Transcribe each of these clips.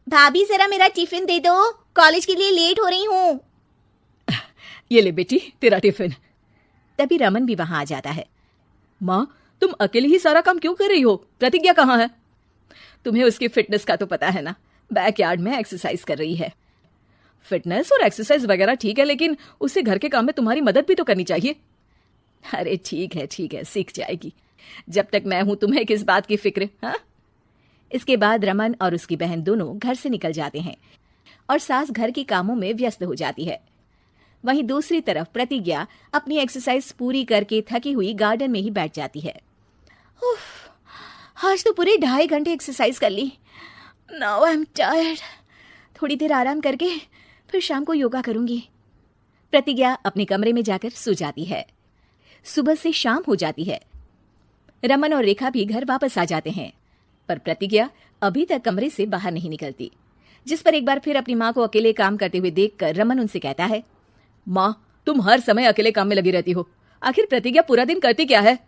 भाभी जरा मेरा टिफिन दे दो, कॉलेज के लिए लेट हो रही हूँ। ये ले बेटी तेरा टिफिन। तभी रमन भी वहां आ जाता है। माँ, तुम अकेले ही सारा काम क्यों कर रही हो? प्रतिज्ञा कहाँ है? तुम्हें उसकी फिटनेस का तो पता है ना, बैकयार्ड में एक्सरसाइज कर रही है। फिटनेस और एक्सरसाइज वगैरह ठीक है, लेकिन उसे घर के काम में तुम्हारी मदद भी तो करनी चाहिए। अरे ठीक है, सीख जाएगी। जब तक मैं हूं तुम्हें किस बात की फिक्र? हाँ। इसके बाद रमन और उसकी बहन दोनों घर से निकल जाते हैं और सास घर के कामों में व्यस्त हो जाती है। वहीं दूसरी तरफ प्रतिज्ञा अपनी एक्सरसाइज पूरी करके थकी हुई गार्डन में ही बैठ जाती है। आज तो पूरे 2.5 घंटे एक्सरसाइज कर ली। Now I am tired. थोड़ी देर आराम करके फिर शाम को योगा करूंगी। प्रतिज्ञा अपने कमरे में जाकर सो जाती है। सुबह से शाम हो जाती है। रमन और रेखा भी घर वापस आ जाते हैं, पर प्रतिज्ञा अभी तक कमरे से बाहर नहीं निकलती। जिस पर एक बार फिर अपनी माँ को अकेले काम करते हुए देखकर रमन उनसे कहता है, माँ, तुम हर समय अकेले काम में लगी रहती हो। आखिर प्रतिज्ञा पूरा दिन करती क्या है?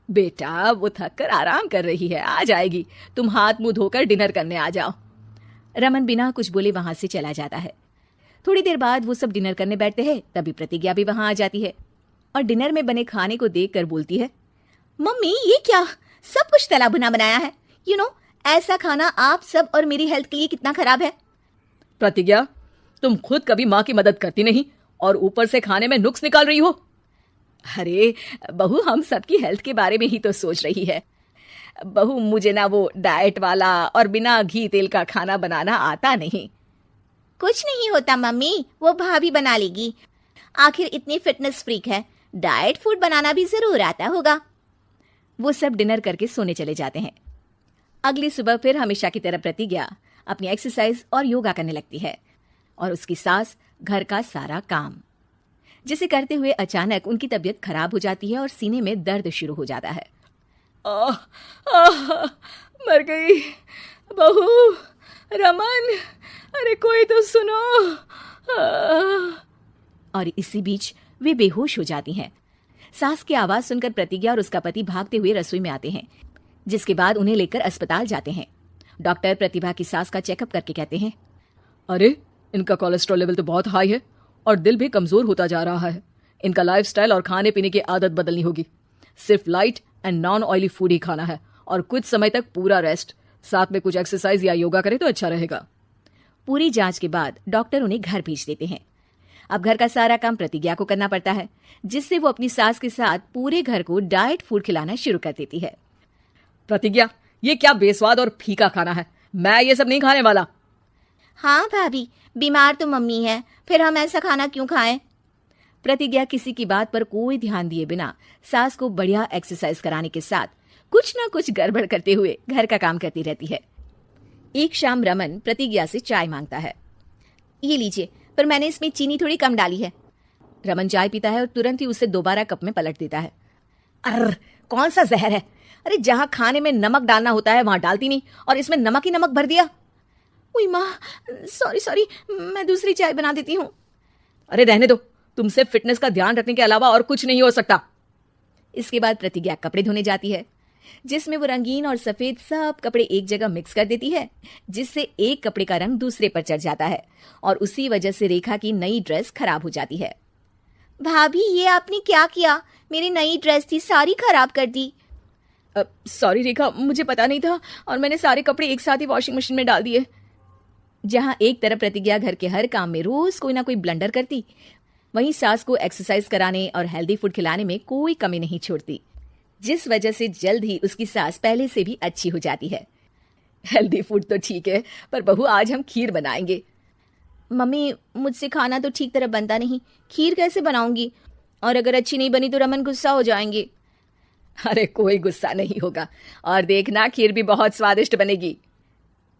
बेटा, वो थक कर आराम कर रही है, आ जाएगी। तुम हाथ मुंह धोकर डिनर करने आ जाओ। रमन बिना कुछ बोले वहां से चला जाता है। थोड़ी देर बाद वो सब डिनर करने बैठते हैं। तभी प्रतिज्ञा भी वहां आ जाती है और डिनर में बने खाने को देखकर बोलती है, मम्मी ये क्या, सब कुछ तला भुना बनाया है। ऐसा खाना आप सब और मेरी हेल्थ के लिए कितना खराब है। प्रतिज्ञा, तुम खुद कभी माँ की मदद करती नहीं और ऊपर से खाने में नुक्स निकाल रही हो। अरे बहू, हम सबकी हेल्थ के बारे में ही तो सोच रही है। बहू, मुझे ना वो डाइट वाला और बिना घी तेल का खाना बनाना आता नहीं। कुछ नहीं होता मम्मी, वो भाभी बना लेगी। आखिर इतनी फिटनेस फ्रीक है, डाइट फूड बनाना भी जरूर आता होगा। वो सब डिनर करके सोने चले जाते हैं। अगली सुबह फिर हमेशा की तरह प्रतिज्ञा अपनी एक्सरसाइज और योगा करने लगती है और उसकी सास घर का सारा काम, जिसे करते हुए अचानक उनकी तबीयत खराब हो जाती है और सीने में दर्द शुरू हो जाता है। मर गई बहू। रमन, अरे कोई तो सुनो। और इसी बीच वे बेहोश हो जाती हैं। सास की आवाज सुनकर प्रतिज्ञा और उसका पति भागते हुए रसोई में आते हैं, जिसके बाद उन्हें लेकर अस्पताल जाते हैं। डॉक्टर प्रतिभा की सास का चेकअप करके कहते हैं, अरे इनका कोलेस्ट्रॉल लेवल तो बहुत हाई है और दिल भी कमजोर होता जा रहा है। इनका लाइफस्टाइल और खाने पीने की आदत बदलनी होगी। सिर्फ light and non oily food ही खाना है और कुछ समय तक पूरा रेस्ट, साथ में कुछ एक्सरसाइज या योगा करे तो अच्छा रहेगा। पूरी जांच के बाद डॉक्टर उन्हें घर भेज देते हैं। अब घर का सारा काम प्रतिज्ञा को करना पड़ता है, जिससे वो अपनी सास के साथ पूरे घर को डाइट फूड खिलाना शुरू कर देती है। प्रतिज्ञा, ये क्या बेस्वाद और फीका खाना है, मैं ये सब नहीं खाने वाला। हाँ भाभी, बीमार तो मम्मी है, फिर हम ऐसा खाना क्यों खाएं? प्रतिज्ञा किसी की बात पर कोई ध्यान दिए बिना सास को बढ़िया एक्सरसाइज कराने के साथ कुछ ना कुछ गड़बड़ करते हुए घर का काम करती रहती है। एक शाम रमन प्रतिज्ञा से चाय मांगता है। ये लीजिए, पर मैंने इसमें चीनी थोड़ी कम डाली है। रमन चाय पीता है और तुरंत ही उसे दोबारा कप में पलट देता है। अर्र, कौन सा जहर है? अरे जहां खाने में नमक डालना होता है वहां डालती नहीं और इसमें नमक ही नमक भर दिया। उई माँ, सॉरी, मैं दूसरी चाय बना देती हूँ। अरे रहने दो, तुमसे फिटनेस का ध्यान रखने के अलावा और कुछ नहीं हो सकता। इसके बाद प्रतिज्ञा कपड़े धोने जाती है, जिसमें वो रंगीन और सफेद सब कपड़े एक जगह मिक्स कर देती है, जिससे एक कपड़े का रंग दूसरे पर चढ़ जाता है और उसी वजह से रेखा की नई ड्रेस खराब हो जाती है। भाभी, ये आपने क्या किया? मेरी नई ड्रेस थी, सारी खराब कर दी। सॉरी रेखा, मुझे पता नहीं था और मैंने सारे कपड़े एक साथ ही वॉशिंग मशीन में डाल दिए। जहां एक तरफ प्रतिज्ञा घर के हर काम में रोज कोई ना कोई ब्लंडर करती, वहीं सास को एक्सरसाइज कराने और हेल्दी फूड खिलाने में कोई कमी नहीं छोड़ती, जिस वजह से जल्द ही उसकी सास पहले से भी अच्छी हो जाती है। हेल्दी फूड तो ठीक है, पर बहू आज हम खीर बनाएंगे। मम्मी, मुझसे खाना तो ठीक तरह बनता नहीं, खीर कैसे बनाऊंगी? और अगर अच्छी नहीं बनी तो रमन गुस्सा हो जाएंगे। अरे कोई गुस्सा नहीं होगा और देखना, खीर भी बहुत स्वादिष्ट बनेगी।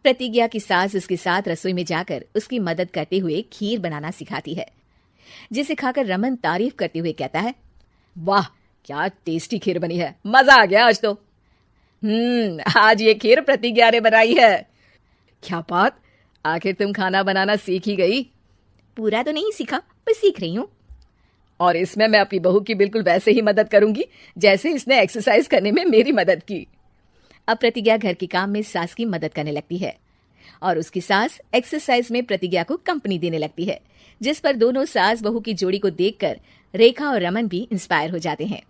प्रतिज्ञा की सास उसके साथ रसोई में जाकर उसकी मदद करते हुए खीर बनाना सिखाती है, जिसे खाकर रमन तारीफ करते हुए कहता है, वाह क्या टेस्टी खीर बनी है, मजा आ गया आज तो। आज ये खीर प्रतिज्ञा ने बनाई है। क्या बात, आखिर तुम खाना बनाना सीख ही गई? पूरा तो नहीं सीखा, पर सीख रही हूँ। और इसमें मैं अपनी बहू की बिल्कुल वैसे ही मदद करूंगी जैसे इसने एक्सरसाइज करने में मेरी मदद की। अब प्रतिज्ञा घर के काम में सास की मदद करने लगती है। और उसकी सास एक्सरसाइज में प्रतिज्ञा को कंपनी देने लगती है, जिस पर दोनों सास बहू की जोड़ी को देखकर रेखा और रमन भी इंस्पायर हो जाते हैं।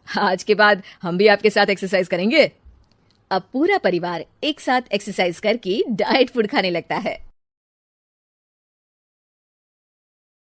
आज के बाद हम भी आपके साथ एक्सरसाइज करेंगे। अब पूरा परिवार एक साथ एक्सरसाइज करके डाइट फूड खाने लगता है।